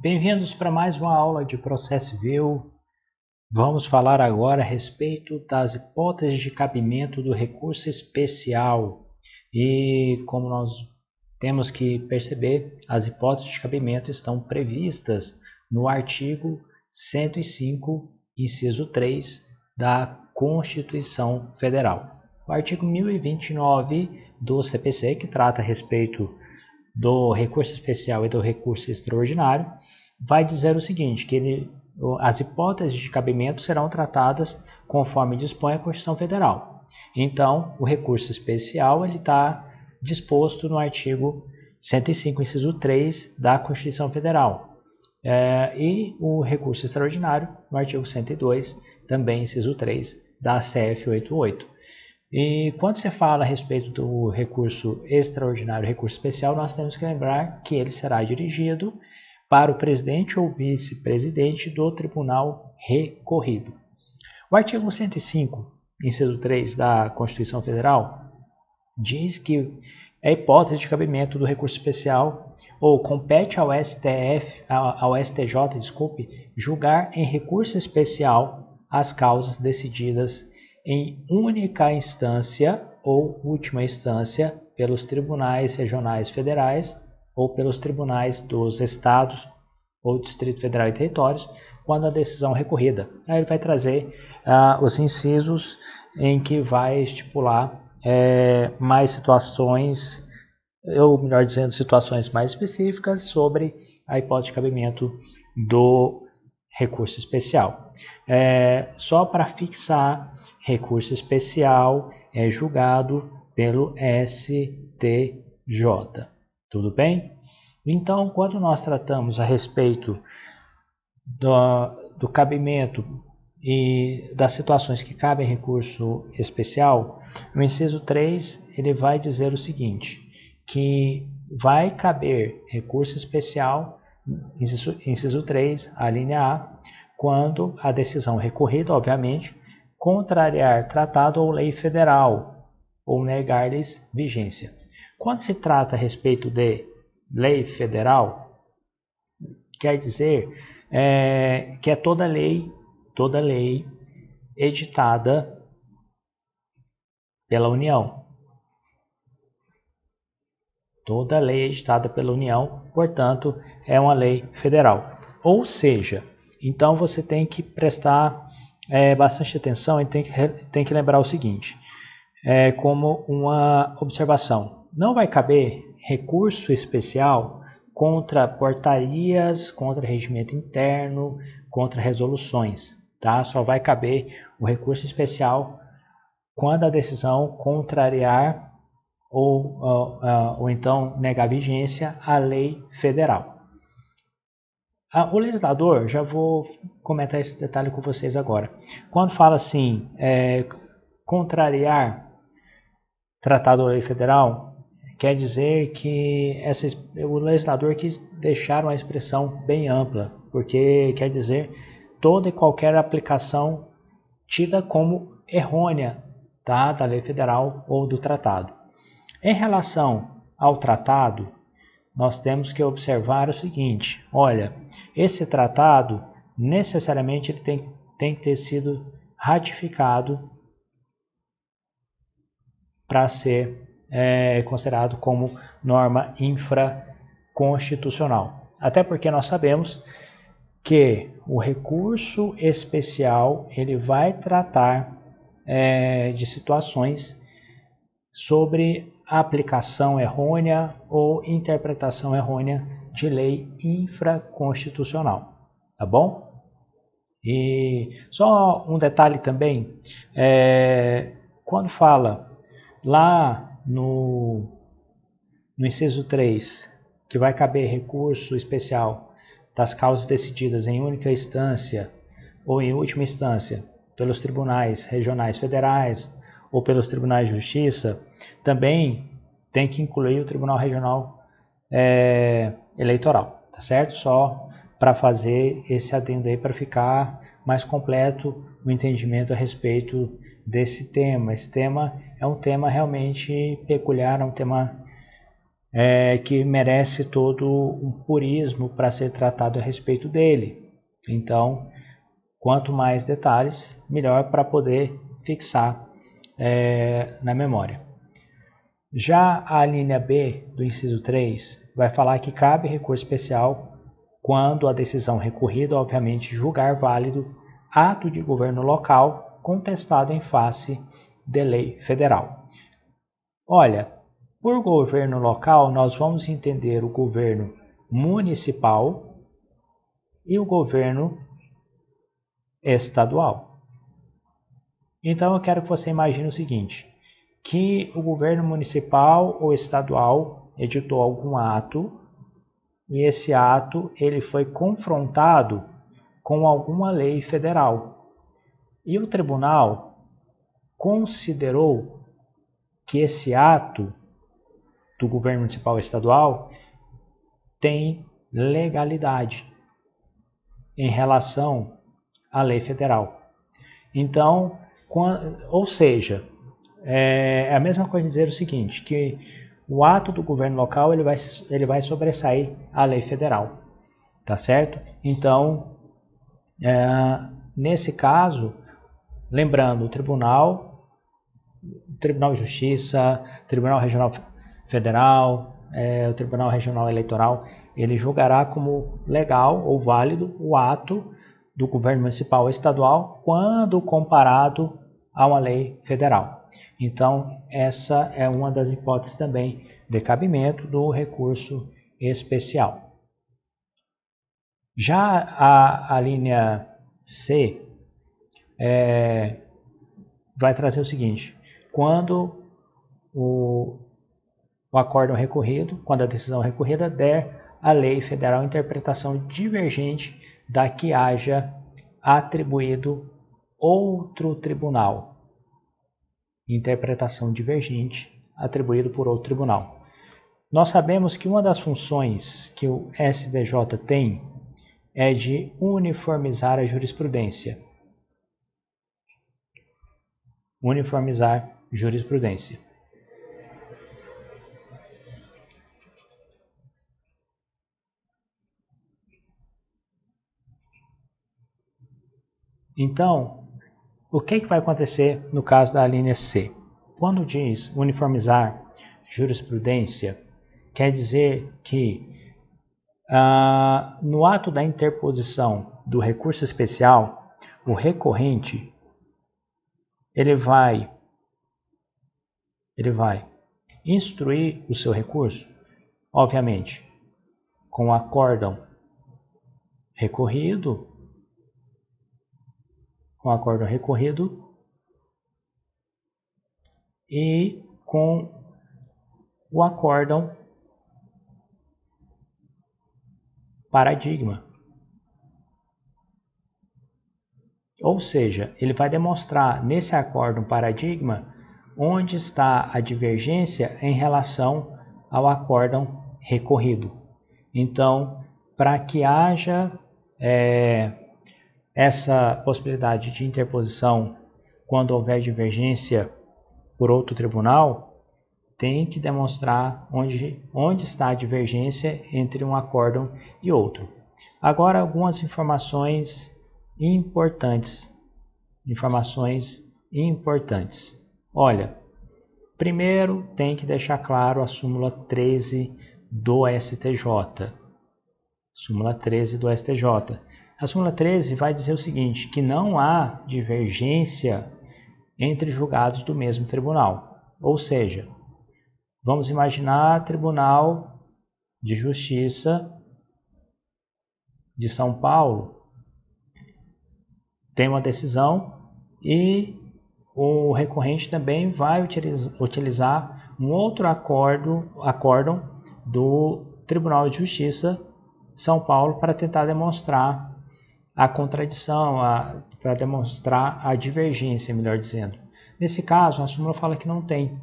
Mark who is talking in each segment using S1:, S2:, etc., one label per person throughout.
S1: Bem-vindos para mais uma aula de processo civil. Vamos falar agora a respeito das hipóteses de cabimento do recurso especial. E como nós temos que perceber, as hipóteses de cabimento estão previstas no artigo 105, inciso 3 da Constituição Federal. O artigo 1029 do CPC, que trata a respeito do recurso especial e do recurso extraordinário, vai dizer o seguinte, que as hipóteses de cabimento serão tratadas conforme dispõe a Constituição Federal. Então, o recurso especial está disposto no artigo 105, inciso 3 da Constituição Federal. E o recurso extraordinário no artigo 102, também inciso 3 da CF 88. E quando você fala a respeito do recurso extraordinário, recurso especial, nós temos que lembrar que ele será dirigido para o presidente ou vice-presidente do tribunal recorrido. O artigo 105, inciso 3 da Constituição Federal, diz que a hipótese de cabimento do recurso especial ou compete ao STJ, julgar em recurso especial as causas decididas em única instância ou última instância pelos tribunais regionais federais ou pelos tribunais dos estados ou Distrito Federal e Territórios, quando a decisão recorrida. Aí ele vai trazer os incisos em que vai estipular mais situações, ou melhor dizendo, situações mais específicas sobre a hipótese de cabimento do recurso especial. Só para fixar, recurso especial é julgado pelo STJ. Tudo bem? Então, quando nós tratamos a respeito do cabimento e das situações que cabem recurso especial, o inciso 3 ele vai dizer o seguinte, que vai caber recurso especial, inciso 3, a linha A, quando a decisão recorrida, obviamente, contrariar tratado ou lei federal ou negar-lhes vigência. Quando se trata a respeito de lei federal, quer dizer que é toda lei editada pela União. Toda lei editada pela União, portanto, é uma lei federal. Ou seja, então você tem que prestar bastante atenção e tem que lembrar o seguinte, como uma observação. Não vai caber recurso especial contra portarias, contra regimento interno, contra resoluções. Tá? Só vai caber o recurso especial quando a decisão contrariar ou então negar vigência à lei federal. O legislador, já vou comentar esse detalhe com vocês agora. Quando fala assim, contrariar tratado ou lei federal, quer dizer que o legislador quis deixar uma expressão bem ampla, porque quer dizer toda e qualquer aplicação tida como errônea, tá, da lei federal ou do tratado. Em relação ao tratado, nós temos que observar o seguinte, olha, esse tratado necessariamente ele tem que ter sido ratificado para ser considerado como norma infraconstitucional. Até porque nós sabemos que o recurso especial ele vai tratar de situações sobre aplicação errônea ou interpretação errônea de lei infraconstitucional, tá bom? E só um detalhe também, quando fala lá no inciso 3, que vai caber recurso especial das causas decididas em única instância ou em última instância pelos tribunais regionais federais ou pelos tribunais de justiça, também tem que incluir o Tribunal Regional Eleitoral, tá certo? Só para fazer esse adendo aí, para ficar mais completo o entendimento a respeito desse tema. Esse tema é um tema realmente peculiar, é um tema que merece todo um purismo para ser tratado a respeito dele. Então, quanto mais detalhes, melhor para poder fixar na memória. Já a linha B do inciso 3 vai falar que cabe recurso especial quando a decisão recorrida, obviamente, julgar válido ato de governo local contestado em face de lei federal. Olha, por governo local, nós vamos entender o governo municipal e o governo estadual. Então eu quero que você imagine o seguinte, que o governo municipal ou estadual editou algum ato e esse ato ele foi confrontado com alguma lei federal. E o tribunal considerou que esse ato do governo municipal ou estadual tem legalidade em relação à lei federal. Então, ou seja, é a mesma coisa dizer o seguinte, que o ato do governo local ele vai sobressair a lei federal, tá certo? Então, nesse caso, lembrando, o Tribunal de Justiça, Tribunal Regional Federal, o Tribunal Regional Eleitoral, ele julgará como legal ou válido o ato do governo municipal ou estadual quando comparado a uma lei federal. Então, essa é uma das hipóteses também de cabimento do recurso especial. Já a linha C vai trazer o seguinte, quando o acórdão recorrido, quando a decisão recorrida der à lei federal interpretação divergente da que haja atribuído outro tribunal. Interpretação divergente atribuído por outro tribunal. Nós sabemos que uma das funções que o STJ tem é de uniformizar a jurisprudência. Uniformizar jurisprudência. Então, o que vai acontecer no caso da linha C? Quando diz uniformizar jurisprudência, quer dizer que no ato da interposição do recurso especial, o recorrente ele vai instruir o seu recurso, obviamente, com o acórdão recorrido, e com o acórdão paradigma. Ou seja, ele vai demonstrar nesse acórdão paradigma onde está a divergência em relação ao acórdão recorrido. Então, para que haja essa possibilidade de interposição quando houver divergência por outro tribunal, tem que demonstrar onde está a divergência entre um acórdão e outro. Agora, algumas informações importantes. Olha, primeiro tem que deixar claro a súmula 13 do STJ. Súmula 13 do STJ. A súmula 13 vai dizer o seguinte, que não há divergência entre julgados do mesmo tribunal. Ou seja, vamos imaginar Tribunal de Justiça de São Paulo tem uma decisão e o recorrente também vai utilizar um outro acórdão do Tribunal de Justiça de São Paulo para tentar demonstrar a contradição, para demonstrar a divergência, melhor dizendo. Nesse caso, a súmula fala que não tem.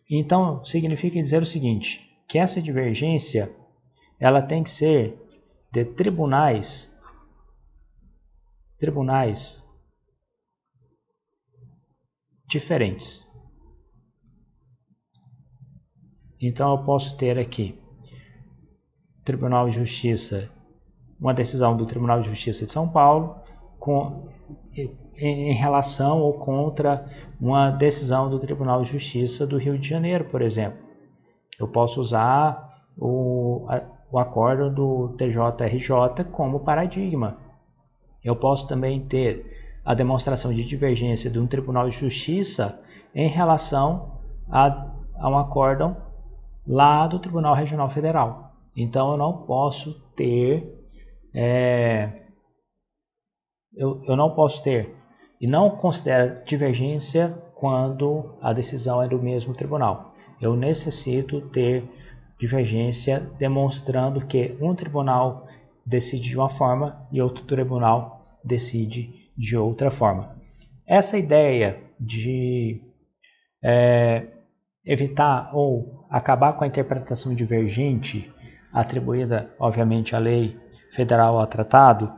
S1: Então, significa dizer o seguinte, que essa divergência ela tem que ser de tribunais diferentes. Então eu posso ter aqui Tribunal de Justiça, uma decisão do Tribunal de Justiça de São Paulo em relação ou contra uma decisão do Tribunal de Justiça do Rio de Janeiro, por exemplo. Eu posso usar o acórdão do TJRJ como paradigma. Eu posso também ter a demonstração de divergência de um Tribunal de Justiça em relação a um acórdão lá do Tribunal Regional Federal. Então eu não posso ter eu não posso ter e não considero divergência quando a decisão é do mesmo tribunal. Eu necessito ter divergência demonstrando que um tribunal decide de uma forma e outro tribunal decide de outra forma. Essa ideia de evitar ou acabar com a interpretação divergente atribuída, obviamente, à lei federal ao tratado,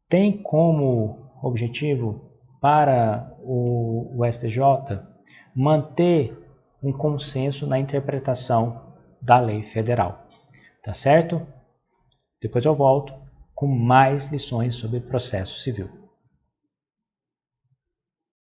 S1: tem como objetivo para o STJ manter um consenso na interpretação da lei federal. Tá certo? Depois eu volto com mais lições sobre processo civil.